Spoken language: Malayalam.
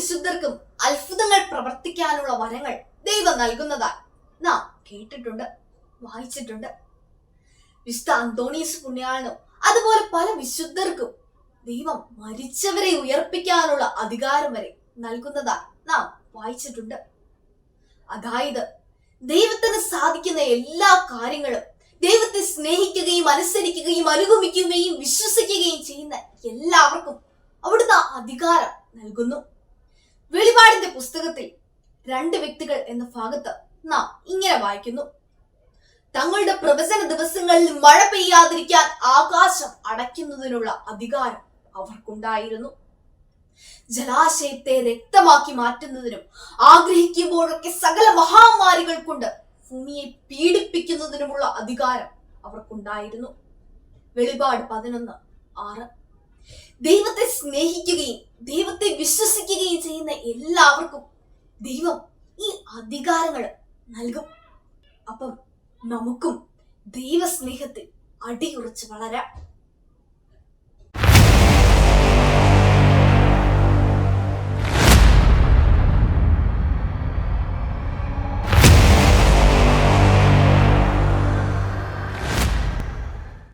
വിശുദ്ധർക്കും അത്ഭുതങ്ങൾ പ്രവർത്തിക്കാനുള്ള വരങ്ങൾ ദൈവം നൽകുന്നതായി നാം കേട്ടിട്ടുണ്ട്, വായിച്ചിട്ടുണ്ട്. വിശുദ്ധ അന്തോണീസ് പുണ്യാളനും അതുപോലെ പല വിശുദ്ധർക്കും ദൈവം മരിച്ചവരെ ഉയർപ്പിക്കാനുള്ള അധികാരം വരെ നൽകുന്നതായി നാം വായിച്ചിട്ടുണ്ട്. അതായത് ദൈവത്തിന് സാധിക്കുന്ന എല്ലാ കാര്യങ്ങളും ദൈവത്തെ സ്നേഹിക്കുകയും അനുസരിക്കുകയും അനുഗമിക്കുകയും വിശ്വസിക്കുകയും ചെയ്യുന്ന എല്ലാവർക്കും അവിടുന്ന് അധികാരം നൽകുന്നു. വെളിപാടിന്റെ പുസ്തകത്തിൽ 2 വ്യക്തികൾ എന്ന ഭാഗത്ത് നാം ഇങ്ങനെ വായിക്കുന്നു: തങ്ങളുടെ പ്രവചന ദിവസങ്ങളിൽ മഴ പെയ്യാതിരിക്കാൻ ആകാശം അടയ്ക്കുന്നതിനുള്ള അധികാരം അവർക്കുണ്ടായിരുന്നു. ജലാശയത്തെ രക്തമാക്കി മാറ്റുന്നതിനും ആഗ്രഹിക്കുമ്പോഴൊക്കെ സകല മഹാമാരികൾ കൊണ്ട് ഭൂമിയെ പീഡിപ്പിക്കുന്നതിനുമുള്ള അധികാരം അവർക്കുണ്ടായിരുന്നു. വെളിപാട് 11:6. ദൈവത്തെ സ്നേഹിക്കുകയും ദൈവത്തെ വിശ്വസിക്കുകയും ചെയ്യുന്ന എല്ലാവർക്കും ദൈവം ഈ അധികാരങ്ങൾ നൽകും. അപ്പം നമുക്കും ദൈവസ്നേഹത്തിൽ അടിയുറച്ച് വളരാം.